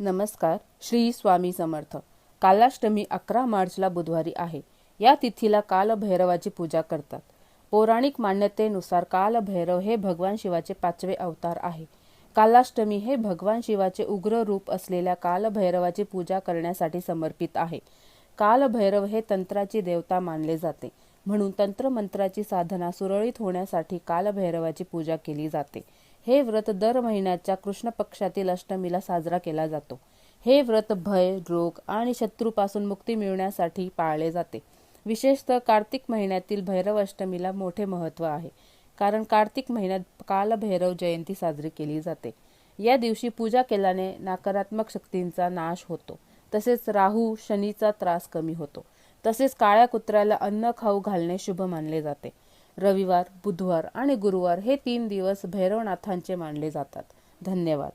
नमस्कार. श्री स्वामी समर्थ. कालाष्टमी 11 मार्चला बुधवारी आहे. या तिथीला कालभैरवाची पूजा करतात. पौराणिक मान्यतेनुसार कालभैरव हे भगवान शिवाचे 5वे अवतार आहे. कालाष्टमी हे भगवान शिवाचे उग्र रूप असलेल्या कालभैरवाची पूजा करण्यासाठी समर्पित आहे. कालभैरव हे तंत्राची देवता मानले जाते, म्हणून तंत्रमंत्राची साधना सुरळीत होण्यासाठी कालभैरवाची पूजा केली जाते. हे व्रत दर महिन्याच्या कृष्ण पक्षातील अष्टमीला साजरा केला जातो. हे व्रत भय, रोग आणि शत्रूपासून मुक्ती मिळवण्यासाठी पाळले जाते. विशेषतः कार्तिक महिन्यातील भैरव अष्टमीला मोठे महत्त्व आहे, कारण कार्तिक महिन्यात कालभैरव जयंती साजरी केली जाते. या दिवशी पूजा केल्याने नकारात्मक शक्तींचा नाश होतो, तसेच राहू शनीचा त्रास कमी होतो. तसेच काळ्या कुत्र्याला अन्न खाऊ घालणे शुभ मानले जाते. रविवार, बुधवार आणि गुरुवार हे 3 दिवस भैरवनाथांचे मानले जातात. धन्यवाद.